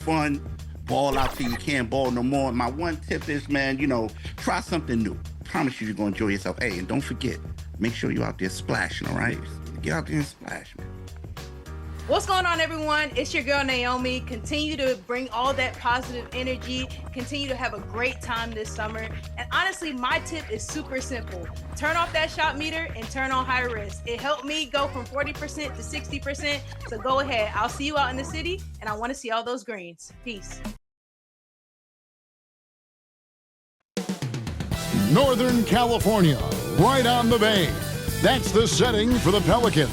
fun. Ball out till you can't ball no more. My one tip is, man, try something new. Promise you, you're going to enjoy yourself. Hey, and don't forget, make sure you're out there splashing, all right? Get out there and splash, man. What's going on, everyone? It's your girl, Naomi. Continue to bring all that positive energy. Continue to have a great time this summer. And honestly, my tip is super simple. Turn off that shot meter and turn on high risk. It helped me go from 40% to 60%. So go ahead. I'll see you out in the city, and I want to see all those greens. Peace. Northern California, right on the bay. That's the setting for the Pelicans.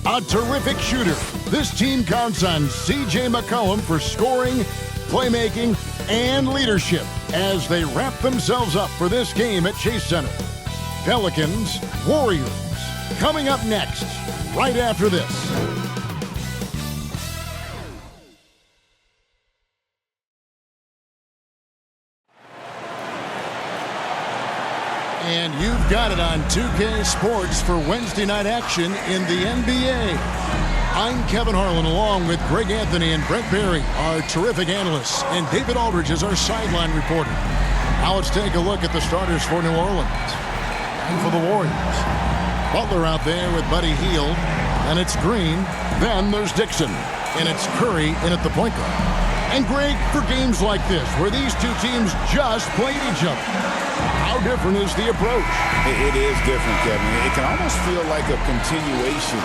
A terrific shooter. This team counts on C.J. McCollum for scoring, playmaking, and leadership as they wrap themselves up for this game at Chase Center. Pelicans, Warriors, coming up next, right after this. And you've got it on 2K Sports for Wednesday night action in the NBA. I'm Kevin Harlan along with Greg Anthony and Brent Barry, our terrific analysts, and David Aldridge is our sideline reporter. Now let's take a look at the starters for New Orleans. And for the Warriors, Butler out there with Buddy Hield, and it's Green. Then there's Dixon, and it's Curry in at the point guard. And Greg, for games like this, where these two teams just played each other, how different is the approach? It is different, Kevin. It can almost feel like a continuation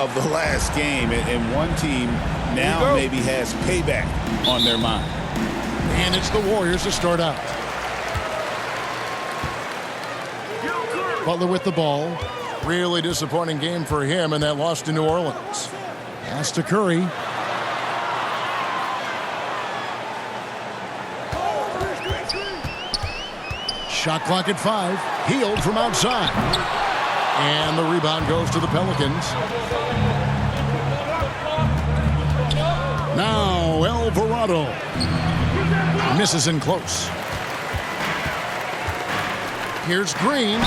of the last game, and one team now maybe has payback on their mind. And it's the Warriors to start out. Butler with the ball. Really disappointing game for him in that loss to New Orleans. Pass to Curry. Shot clock at 5. Hield from outside. And the rebound goes to the Pelicans. Now Alvarado. Misses in close. Here's Green.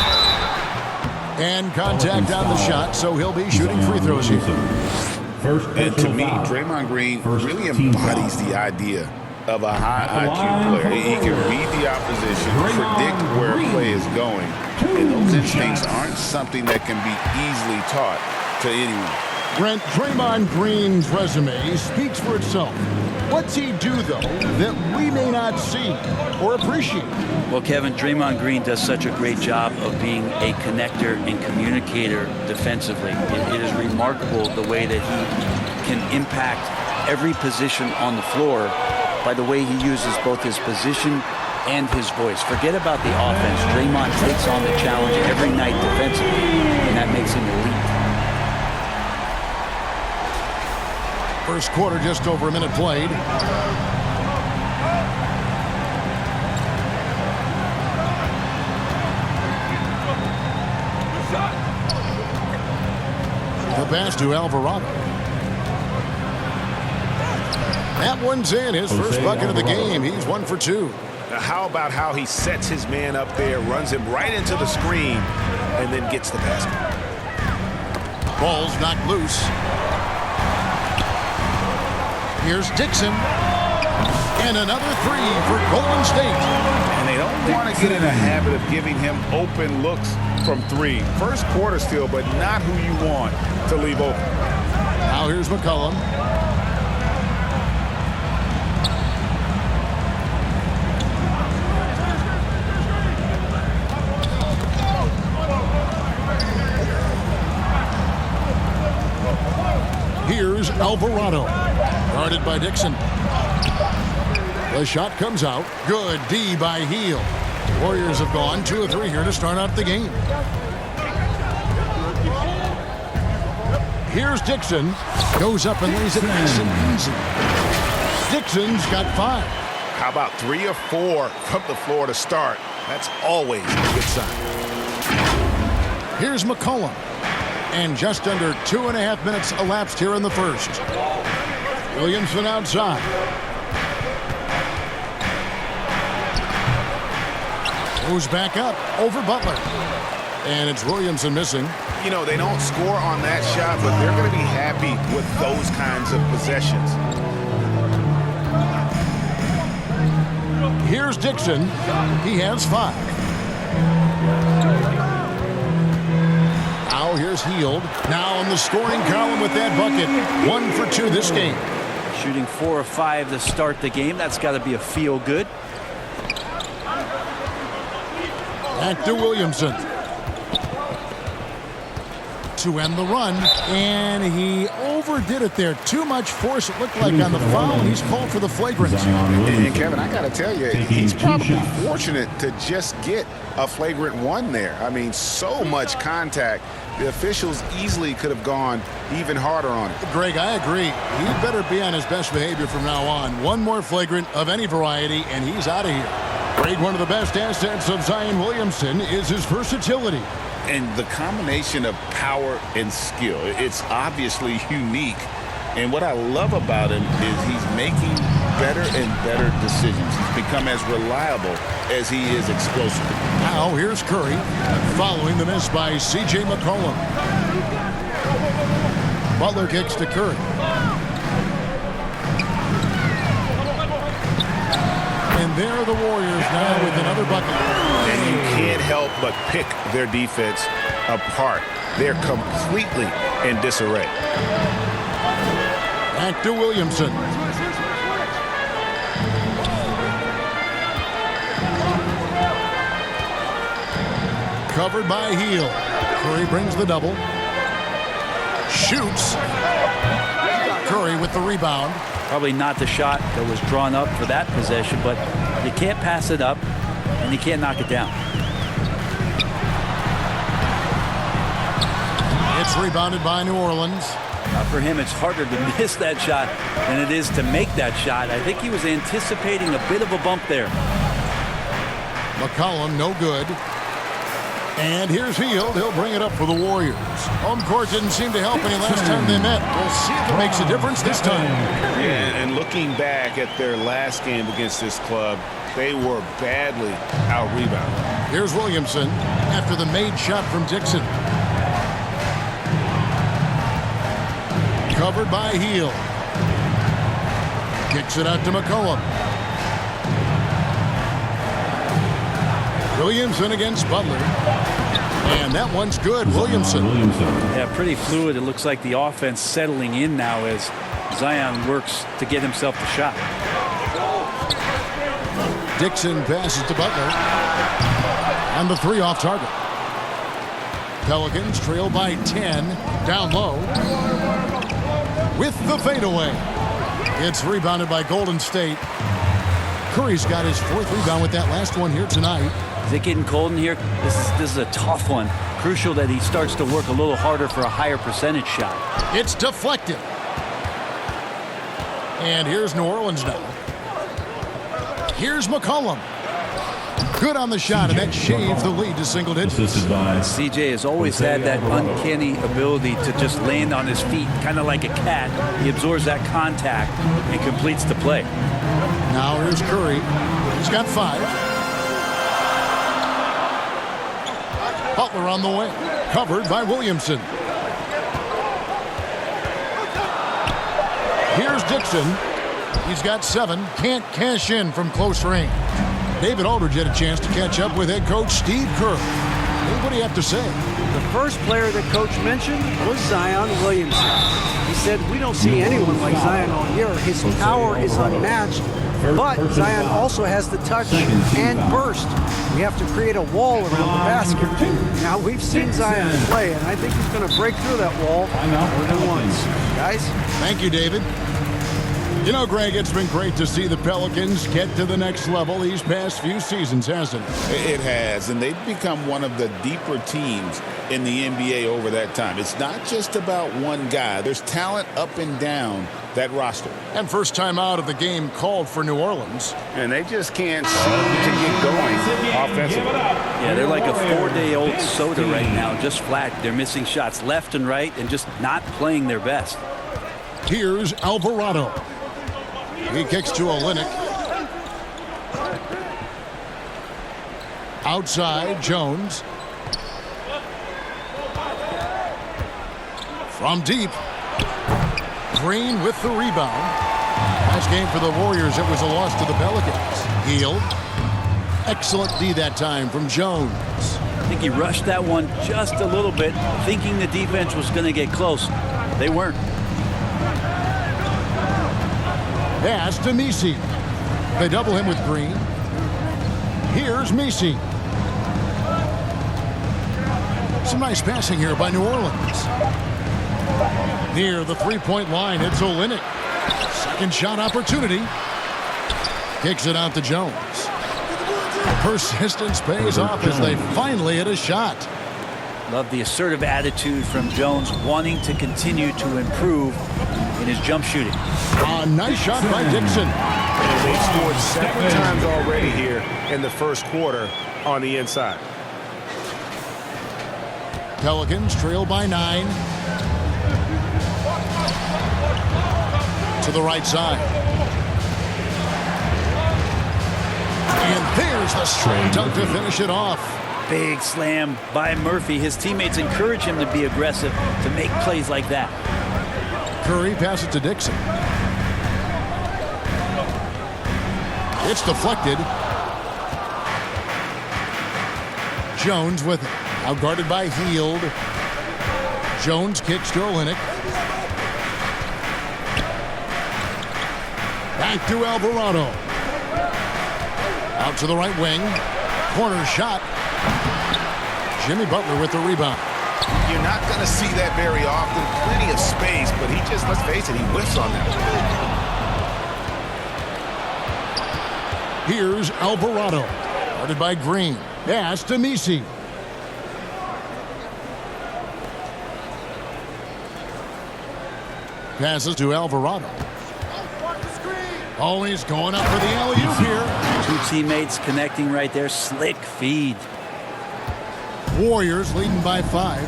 And contact on the shot, so he'll be shooting free throws here. And to me, Draymond Green really embodies the idea of a high IQ player. He can read the opposition, predict where a play is going, and those instincts aren't something that can be easily taught to anyone. Brent, Draymond Green's resume speaks for itself. What's he do, though, that we may not see or appreciate? Well, Kevin, Draymond Green does such a great job of being a connector and communicator defensively. It is remarkable the way that he can impact every position on the floor by the way he uses both his position and his voice. Forget about the offense. Draymond takes on the challenge every night defensively, and that makes him elite. First quarter, just over a minute played. The pass to Alvarado. That one's in, his first bucket of the game. He's 1 for 2. Now how about how he sets his man up there, runs him right into the screen, and then gets the basket. Ball's knocked loose. Here's Dixon. And another 3 for Golden State. And they don't want to get in a habit of giving him open looks from 3. First quarter still, but not who you want to leave open. Now here's McCollum. Here's Alvarado. Guarded by Dixon. The shot comes out. Good D by Hield. Warriors have gone 2 of 3 here to start out the game. Here's Dixon. Goes up and lays it nice and easy. Dixon's got 5. How about 3 or 4 from the floor to start? That's always a good sign. Here's McCollum. And just under 2.5 minutes elapsed here in the first. Williamson outside. Goes back up over Butler. And it's Williamson missing. You know, they don't score on that shot, but they're going to be happy with those kinds of possessions. Here's Dixon. He has 5. Now here's Hield. Now on the scoring column with that bucket. 1 for 2 this game. Shooting 4 of 5 to start the game. That's got to be a feel good. Back to Williamson. To end the run, and he overdid it there. Too much force, it looked like, on the foul, and he's called for the flagrant. And Kevin, I got to tell you, he's probably fortunate to just get a flagrant 1 there. I mean, so much contact. The officials easily could have gone even harder on it. Greg, I agree. He better be on his best behavior from now on. One more flagrant of any variety, and he's out of here. Greg, one of the best assets of Zion Williamson is his versatility. And the combination of power and skill, it's obviously unique. And what I love about him is he's making better and better decisions. He's become as reliable as he is explosive. Now here's Curry, following the miss by C.J. McCollum. Butler kicks to Curry. And there are the Warriors now with another bucket. And you can't help but pick their defense apart. They're completely in disarray. Back to Williamson. Covered by Hield. Curry brings the double. Shoots. Curry with the rebound. Probably not the shot that was drawn up for that possession, but you can't pass it up, and you can't knock it down. It's rebounded by New Orleans. For him, it's harder to miss that shot than it is to make that shot. I think he was anticipating a bit of a bump there. McCollum, no good. And here's Hield. He'll bring it up for the Warriors. Home court didn't seem to help any last time they met. We'll see if it makes a difference this time. Yeah, and looking back at their last game against this club, they were badly out-rebounded. Here's Williamson after the made shot from Dixon. Covered by Hield. Kicks it out to McCollum. Williamson against Butler. And that one's good. Williamson. Yeah, pretty fluid. It looks like the offense settling in now as Zion works to get himself the shot. Dixon passes to Butler. And the 3 off target. Pelicans trail by 10. Down low. With the fadeaway. It's rebounded by Golden State. Curry's got his 4th rebound with that last one here tonight. Is it getting cold in here? This is a tough one. Crucial that he starts to work a little harder for a higher percentage shot. It's deflected. And here's New Orleans now. Here's McCollum. Good on the shot, and that shaves the lead to single digits. CJ has always had that uncanny ability to just land on his feet, kind of like a cat. He absorbs that contact and completes the play. Now here's Curry. He's got 5. Butler on the way. Covered by Williamson. Here's Dixon. He's got 7. Can't cash in from close range. David Aldridge had a chance to catch up with head coach Steve Kerr. What do you have to say? The first player that Coach mentioned was Zion Williamson. He said, we don't see anyone like Zion all year. His power is unmatched, but Zion also has the touch and burst. We have to create a wall around the basket. Now, we've seen Zion play, and I think he's going to break through that wall more than once. Guys? Thank you, David. You know, Greg, it's been great to see the Pelicans get to the next level these past few seasons, hasn't it? It has, and they've become one of the deeper teams in the NBA over that time. It's not just about one guy. There's talent up and down that roster. And first time out of the game called for New Orleans. And they just can't seem to get going offensively. Yeah, they're like a 4-day-old soda right now, just flat. They're missing shots left and right and just not playing their best. Here's Alvarado. He kicks to Olynyk. Outside, Jones. From deep. Green with the rebound. Last game for the Warriors, it was a loss to the Pelicans. Hield. Excellent D that time from Jones. I think he rushed that one just a little bit, thinking the defense was going to get close. They weren't. Pass to Messi. They double him with Green. Here's Messi. Some nice passing here by New Orleans. Near the three-point line, it's Olynyk. Second shot opportunity. Kicks it out to Jones. Persistence pays off as they finally hit a shot. Love the assertive attitude from Jones, wanting to continue to improve in his jump shooting. A nice shot by Dixon. And they've scored several times already here in the first quarter on the inside. Pelicans trail by 9. To the right side. And there's the straight dunk to finish it off. Big slam by Murphy. His teammates encourage him to be aggressive, to make plays like that. Curry passes to Dixon. It's deflected. Jones with it. Outguarded by Hield. Jones kicks to Olynyk. Back to Alvarado. Out to the right wing. Corner shot. Jimmy Butler with the rebound. You're not going to see that very often. Plenty of space, but he just, let's face it, he whiffs on that. Here's Alvarado. Guarded by Green. Pass to Messi. Passes to Alvarado. Oh, he's going up for the alley-oop here. Two teammates connecting right there. Slick feed. Warriors leading by 5.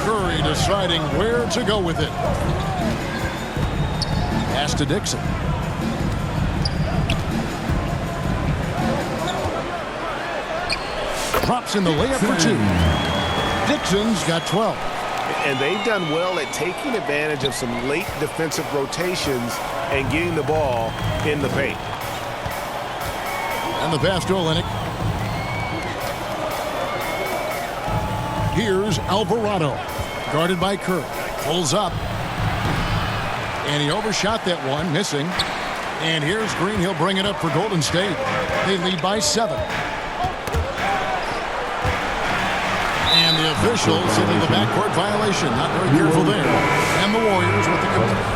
Curry deciding where to go with it. Pass to Dixon. Drops in the layup for 2. Dixon's got 12. And they've done well at taking advantage of some late defensive rotations and getting the ball in the paint. And the pass to Olynyk. Here's Alvarado. Guarded by Curry. Pulls up. And he overshot that one, missing. And here's Green. He'll bring it up for Golden State. They lead by 7. And the officials into the backcourt violation. Not very careful there. And the Warriors with the cover.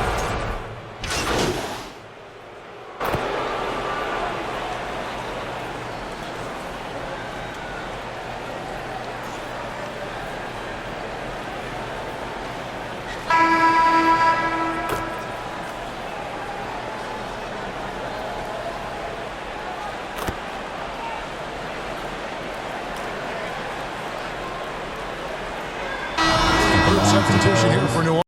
Substitution here for New Orleans.